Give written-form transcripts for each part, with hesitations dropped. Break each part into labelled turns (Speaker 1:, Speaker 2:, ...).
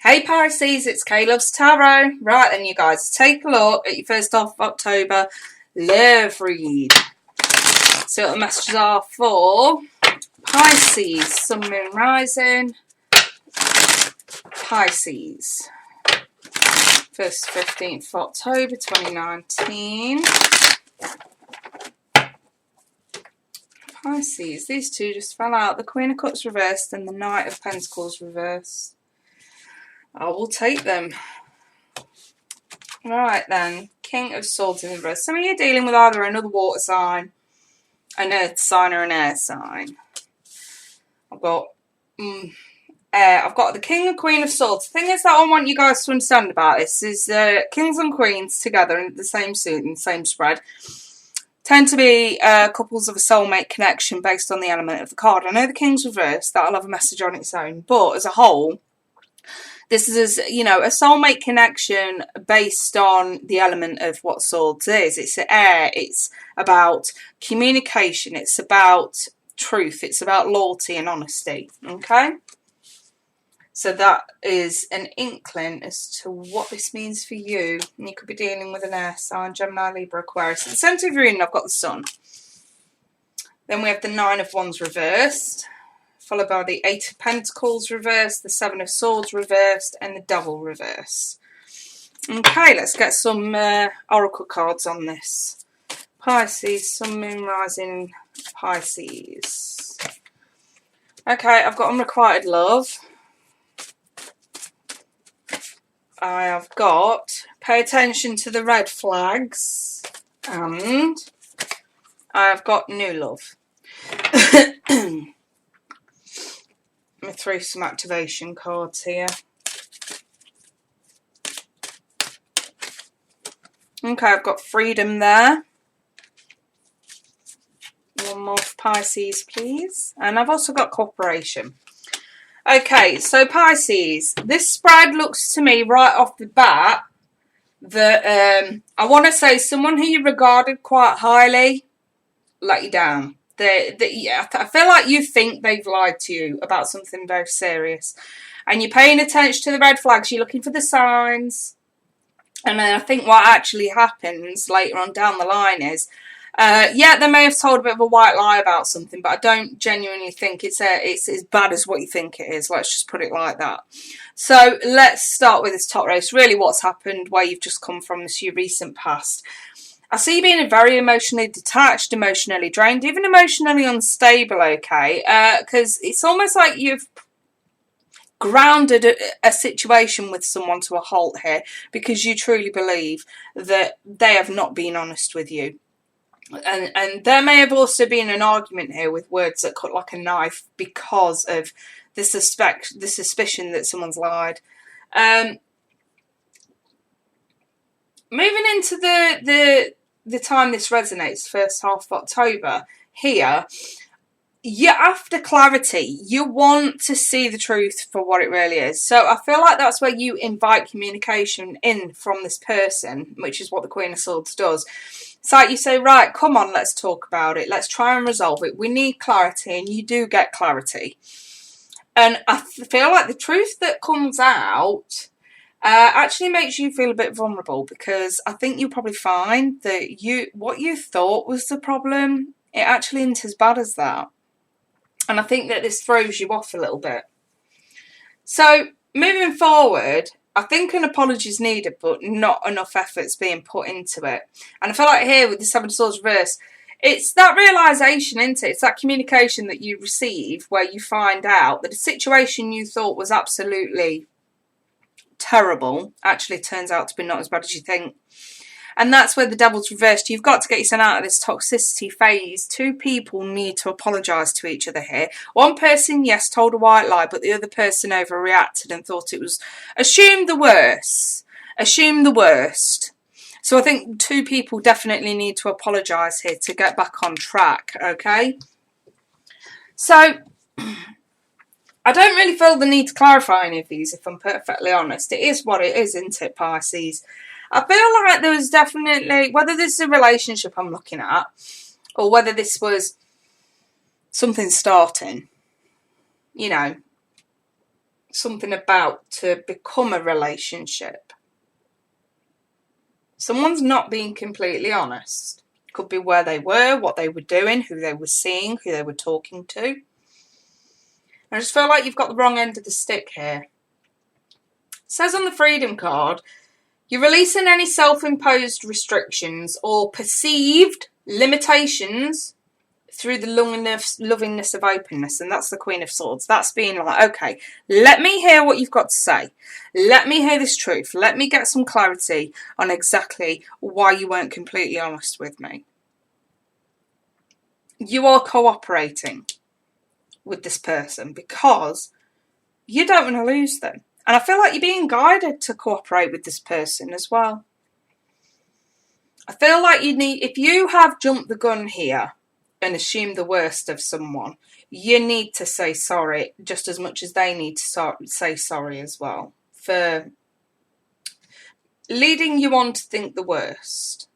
Speaker 1: Hey Pisces, it's Kay Loves Tarot. Right then, you guys, take a look at your first half of October love read. See what the messages are for Pisces, Sun, Moon, Rising. Pisces, 1st to 15th of October 2019. Pisces, these two just fell out. The Queen of Cups reversed and the Knight of Pentacles reversed. I will take them. Right then, King of Swords in reverse. Some of you are dealing with either another water sign, an earth sign, or an air sign. I've got the King and Queen of Swords. The thing is that I want you guys to understand about this is kings and queens together in the same suit and the same spread tend to be couples of a soulmate connection based on the element of the card. I know the King's reversed, that'll have a message on its own, but as a whole, this is, you know, a soulmate connection based on the element of what Swords is. It's air, it's about communication, it's about truth, it's about loyalty and honesty, okay? So that is an inkling as to what this means for you. And you could be dealing with an air sign, Gemini, Libra, Aquarius. At the centre of your reading, I've got the Sun. Then we have the Nine of Wands reversed, followed by the Eight of Pentacles reversed, the Seven of Swords reversed, and the Devil reversed. Okay, let's get some oracle cards on this. Pisces, Sun, Moon, Rising, Pisces. Okay, I've got Unrequited Love. I have got Pay Attention to the Red Flags. And I have got New Love. I'm going to throw some activation cards here. Okay, I've got Freedom there. One more for Pisces, please. And I've also got Cooperation. Okay, so Pisces, this spread looks to me right off the bat that I want to say someone who you regarded quite highly let you down. I feel like you think they've lied to you about something very serious. And you're paying attention to the red flags. You're looking for the signs. And then I think what actually happens later on down the line is, yeah, they may have told a bit of a white lie about something, but I don't genuinely think it's as bad as what you think it is. Let's just put it like that. So let's start with this top race. Really what's happened, where you've just come from, this your recent past. I see you being very emotionally detached, emotionally drained, even emotionally unstable, okay? Because it's almost like you've grounded a situation with someone to a halt here because you truly believe that they have not been honest with you. And there may have also been an argument here with words that cut like a knife because of the suspicion that someone's lied. Moving into the time this resonates, first half of October, here, you're after clarity. You want to see the truth for what it really is. So I feel like that's where you invite communication in from this person, which is what the Queen of Swords does. It's like you say, right, come on, let's talk about it. Let's try and resolve it. We need clarity, and you do get clarity. And I feel like the truth that comes out actually makes you feel a bit vulnerable, because I think you'll probably find that what you thought was the problem, it actually isn't as bad as that. And I think that this throws you off a little bit. So moving forward, I think an apology is needed, but not enough effort's being put into it. And I feel like here with the Seven of Swords reverse, it's that realisation, isn't it? It's that communication that you receive where you find out that a situation you thought was absolutely terrible actually turns out to be not as bad as you think. And that's where the Devil's reversed. You've got to get yourself out of this toxicity phase. Two people need to apologise to each other here. One person, yes, told a white lie, but the other person overreacted and thought it was... Assume the worst. Assume the worst. So I think two people definitely need to apologise here to get back on track, okay? So I don't really feel the need to clarify any of these, if I'm perfectly honest. It is what it is, isn't it, Pisces? I feel like there was definitely, whether this is a relationship I'm looking at, or whether this was something starting, you know, something about to become a relationship. Someone's not being completely honest. Could be where they were, what they were doing, who they were seeing, who they were talking to. I just feel like you've got the wrong end of the stick here. It says on the Freedom card, you're releasing any self-imposed restrictions or perceived limitations through the lovingness of openness, and that's the Queen of Swords. That's being like, okay, let me hear what you've got to say. Let me hear this truth. Let me get some clarity on exactly why you weren't completely honest with me. You are cooperating with this person because you don't want to lose them. And I feel like you're being guided to cooperate with this person as well. I feel like if you have jumped the gun here and assumed the worst of someone, you need to say sorry just as much as they need to say sorry as well for leading you on to think the worst.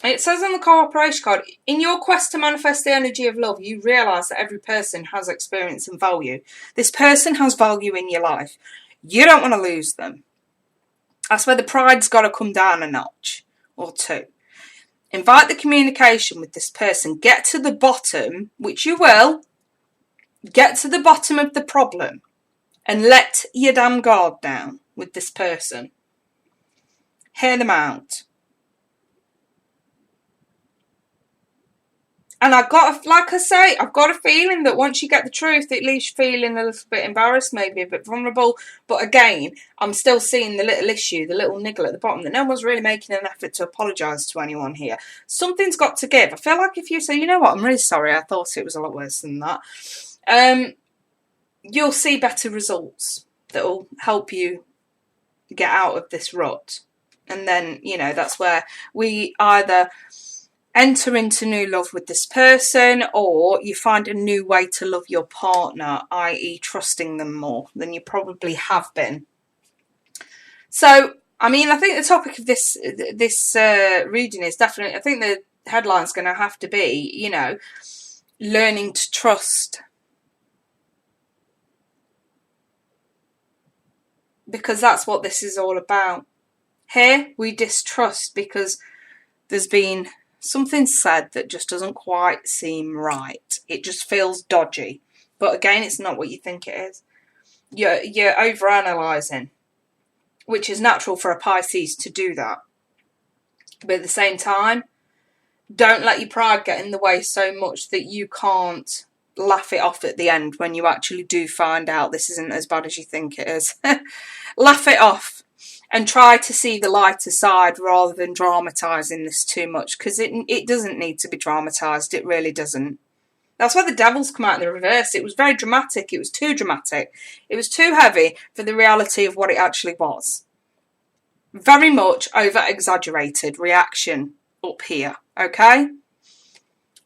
Speaker 1: It says on the cooperation card, in your quest to manifest the energy of love, you realise that every person has experience and value. This person has value in your life. You don't want to lose them. That's where the pride's got to come down a notch or two. Invite the communication with this person. Get to the bottom, which you will. Get to the bottom of the problem and let your damn guard down with this person. Hear them out. And I've got a feeling that once you get the truth, it leaves you feeling a little bit embarrassed, maybe a bit vulnerable. But again, I'm still seeing the little issue, the little niggle at the bottom, that no one's really making an effort to apologise to anyone here. Something's got to give. I feel like if you say, you know what, I'm really sorry, I thought it was a lot worse than that, you'll see better results that will help you get out of this rut. And then, that's where we either enter into new love with this person, or you find a new way to love your partner, i.e. trusting them more than you probably have been. So, I think the topic of this reading is definitely, I think the headline's going to have to be, learning to trust. Because that's what this is all about. Here, we distrust because there's been something said that just doesn't quite seem right. It just feels dodgy. But again, it's not what you think it is. You're overanalyzing, which is natural for a Pisces to do that. But at the same time, don't let your pride get in the way so much that you can't laugh it off at the end when you actually do find out this isn't as bad as you think it is. Laugh it off. And try to see the lighter side rather than dramatising this too much. Because it doesn't need to be dramatised. It really doesn't. That's why the Devil's come out in the reverse. It was very dramatic. It was too dramatic. It was too heavy for the reality of what it actually was. Very much over-exaggerated reaction up here. Okay?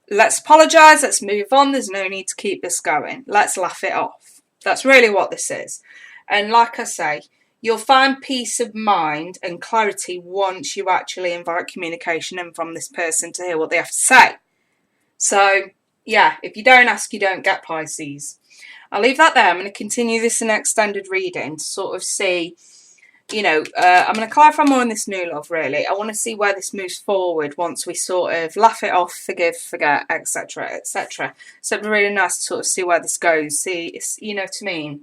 Speaker 1: Let's apologise. Let's move on. There's no need to keep this going. Let's laugh it off. That's really what this is. And like I say, you'll find peace of mind and clarity once you actually invite communication in from this person to hear what they have to say. So, yeah, if you don't ask, you don't get, Pisces. I'll leave that there. I'm going to continue this in an extended reading to sort of see, I'm going to clarify more on this new love, really. I want to see where this moves forward once we sort of laugh it off, forgive, forget, etc., etc. So it'd be really nice to sort of see where this goes. See, you know what I mean?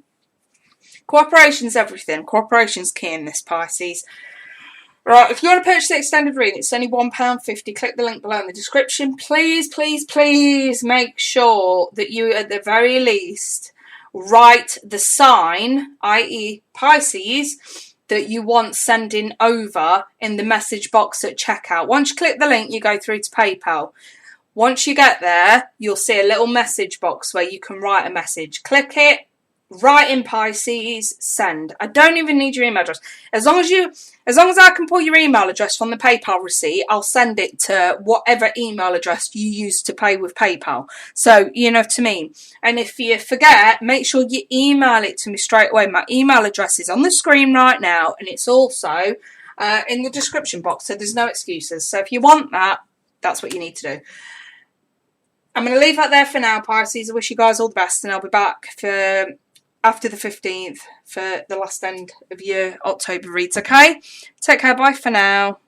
Speaker 1: Cooperation's everything. Cooperation's key in this, Pisces. Right, if you want to purchase the extended reading, it's only £1.50. Click the link below in the description. Please, please, please make sure that you, at the very least, write the sign, i.e. Pisces, that you want sending over in the message box at checkout. Once you click the link, you go through to PayPal. Once you get there, you'll see a little message box where you can write a message. Click it. Write in Pisces, send. I don't even need your email address. As long as I can pull your email address from the PayPal receipt, I'll send it to whatever email address you use to pay with PayPal. So, you know what I mean? And if you forget, make sure you email it to me straight away. My email address is on the screen right now, and it's also in the description box, so there's no excuses. So if you want that, that's what you need to do. I'm going to leave that there for now, Pisces. I wish you guys all the best, and I'll be back for after the 15th for the last end of your October reads, okay? Take care, bye for now.